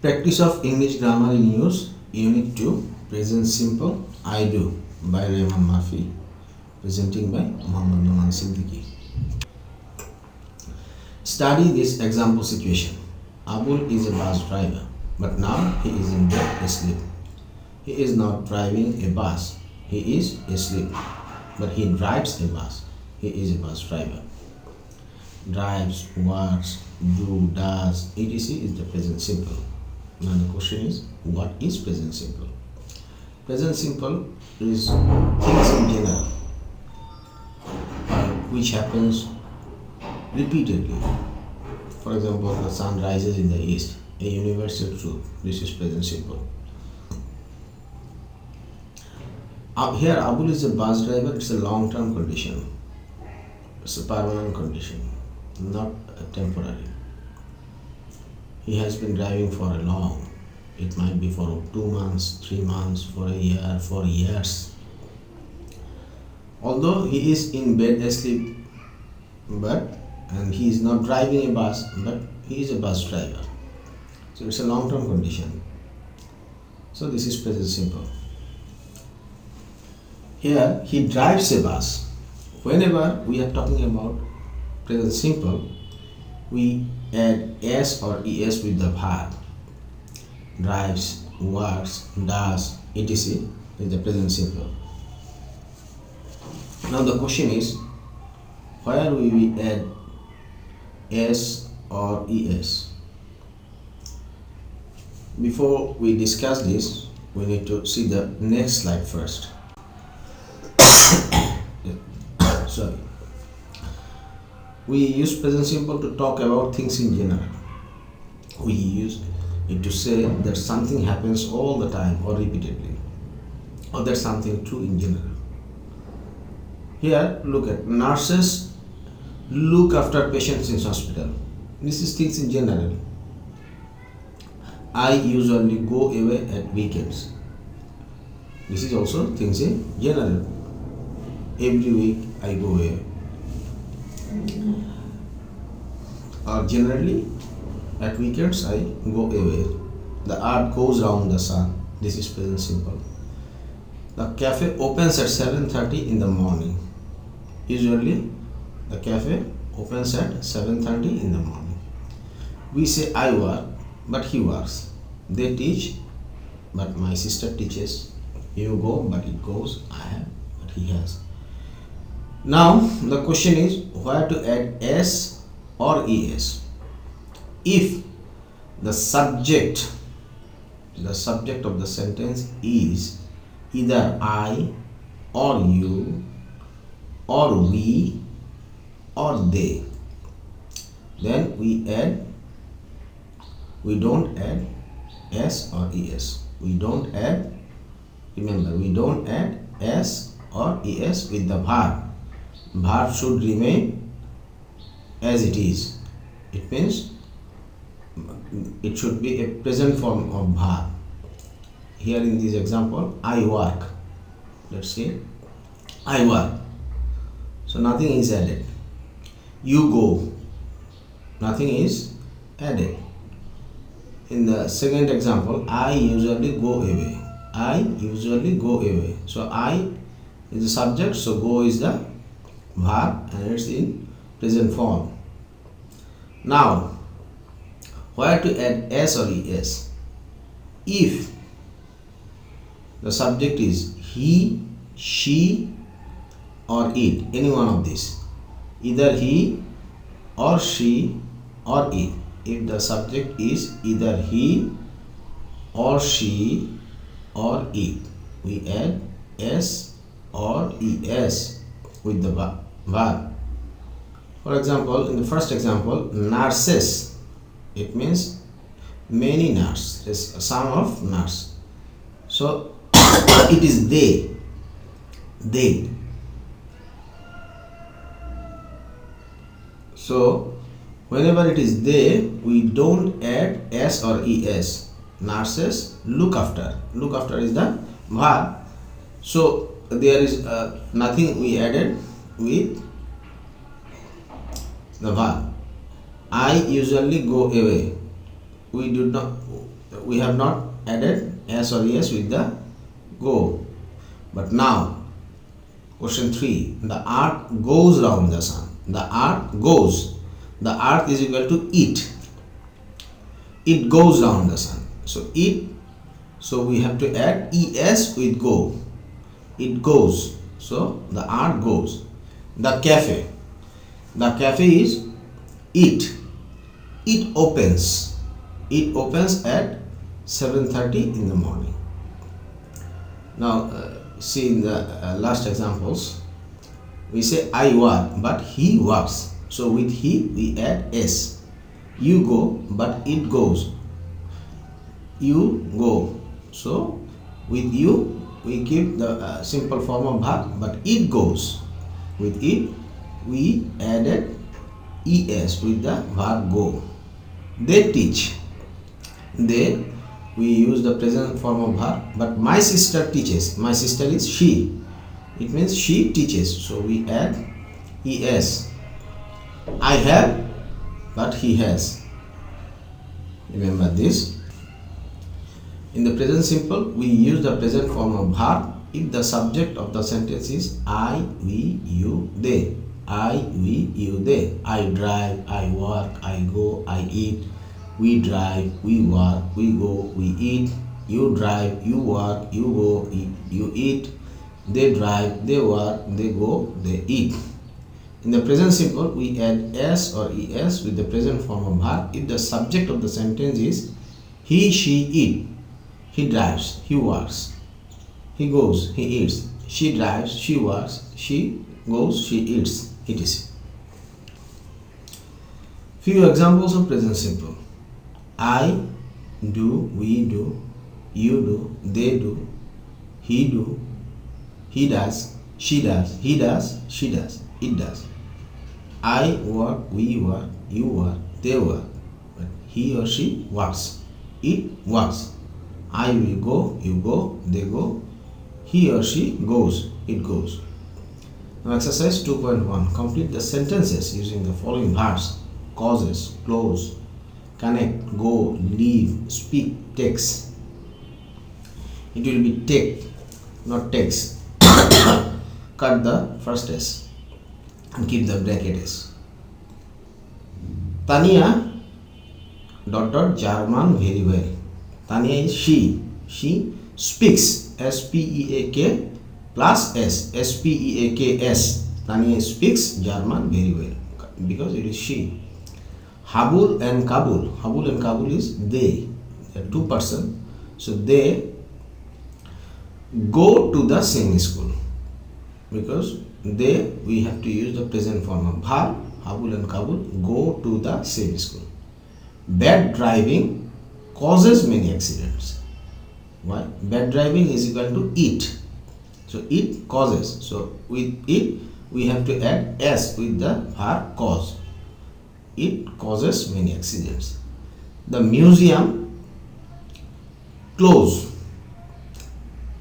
Practice of English Grammar in Use, Unit 2, Present Simple, I Do by Raymond Murphy, presenting by Muhammad Noman Siddiqui. Study this example situation. Abul is a bus driver, but now he is in bed asleep. He is not driving a bus, he is asleep, but he drives a bus. He is a bus driver. Drives, works, do, does, etc. is the present simple. Now the question is, what is present simple? Present simple is things in general which happens repeatedly. For example, the sun rises in the east, a universal truth. This is present simple. Here Abul is a bus driver, it's a long-term condition. It's a permanent condition, not a temporary. He has been driving for a long. It might be for 2 months, 3 months, for a year, for years. Although he is in bed asleep, and he is not driving a bus, but he is a bus driver. So it's a long-term condition. So this is present simple. Here he drives a bus. Whenever we are talking about present simple, we add s or es with the verb. Drives, works, does, etc. is the present simple. Now the question is, where will we add s or es? Before we discuss this, we need to see the next slide first. Sorry. We use present simple to talk about things in general. We use it to say that something happens all the time or repeatedly, or that something true in general. Here, look at nurses look after patients in hospital. This is things in general. I usually go away at weekends. This is also things in general. Every week I go away. Or generally, at weekends I go away. The earth goes round the sun. This is present simple. The cafe opens at 7:30 in the morning. Usually, the cafe opens at 7:30 in the morning. We say I work, but he works. They teach, but my sister teaches. You go, but it goes. I have, but he has. Now the question is, where to add s or es? If the subject of the sentence is either I or you or we or they, then we don't add s or es. Remember, we don't add s or es with the verb. Verb should remain as it is. It means it should be a present form of verb. Here in this example, I work. Let's say I work. So nothing is added. You go. Nothing is added. In the second example, I usually go away. So I is the subject, so go is the verb, and it's in present form. Now, where to add s or es? If the subject is he, she, or it, any one of these, either he or she or it. If the subject is either he or she or it, we add s or es with the verb. For example, in the first example, nurses, it means many nurses, there's a sum of nurse. So it is they. So whenever it is they, we don't add s or es. Nurses look after. Look after is the verb. So there is nothing we added with the verb. I usually go away. We we have not added s or es with the go. But now, question 3, the earth goes round the sun. The earth goes. The earth is equal to it. It goes round the sun. So it, so we have to add es with go. It goes. So the earth goes. The cafe. The cafe is it. It opens. It opens at 7:30 in the morning. Now see in the last examples, we say I work but he works. So with he we add s. You go but it goes. You go. So with you we keep the simple form of verb, but it goes. With it we added es with the verb go. They teach. They, we use the present form of verb, but my sister teaches. My sister is she. It means she teaches. So we add es. I have, but he has. Remember this. In the present simple, we use the present form of verb if the subject of the sentence is I, we, you, they. I, we, you, they. I drive, I work, I go, I eat. We drive, we work, we go, we eat. You drive, you work, you go, you eat. They drive, they work, they go, they eat. In the present simple, we add s or es with the present form of verb if the subject of the sentence is he, she, it. He drives, he works. He goes, he eats. She drives, she works. She goes, she eats. Etc. Few examples of present simple. I do, we do, you do, they do, he does, she does, he does, she does, it does. I work, we work, you work, they work. But he or she works. It works. I will go, you go, they go. He or she goes, it goes. Now exercise 2.1. Complete the sentences using the following verbs: causes, close, connect, go, leave, speak, text. It will be take, not text. Cut the first s and keep the bracket s. Tania ... German very well. Tania is she. She speaks, S-P-E-A-K plus S, S-P-E-A-K-S. Tania speaks German very well because it is she. Habul and Kabul. Habul and Kabul is they. They are two persons. So they go to the same school. Because they, we have to use the present form of verb. Habul and Kabul go to the same school. Bad driving causes many accidents. Why? Bad driving is equal to it. So it causes. So with it we have to add s with the verb cause. It causes many accidents. The museum close.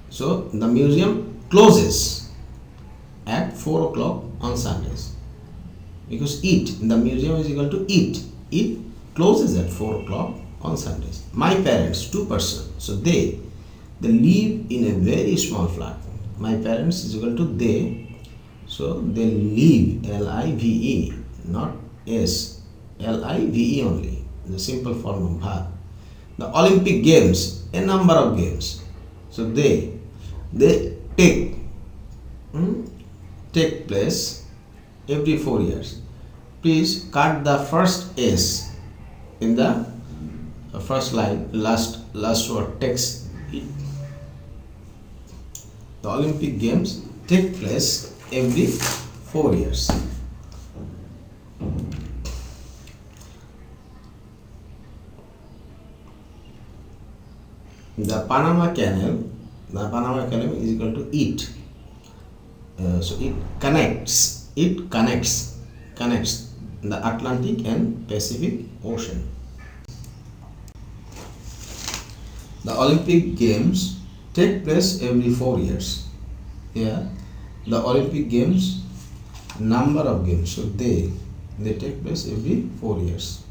So the museum closes at 4 o'clock on Sundays. Because it, the museum is equal to it. It closes at 4 o'clock on Sundays. My parents, two persons. So they live in a very small flat. My parents is equal to they. So they live, L-I-V-E, not S, L-I-V-E only, the simple form of verb. The Olympic Games, a number of games. So they take place every 4 years. Please cut the first S in the first line, last word text. The Olympic Games take place every 4 years. The Panama Canal is equal to it. So it connects the Atlantic and Pacific Ocean. The Olympic Games take place every 4 years. Here, the Olympic Games, number of games. So they take place every 4 years.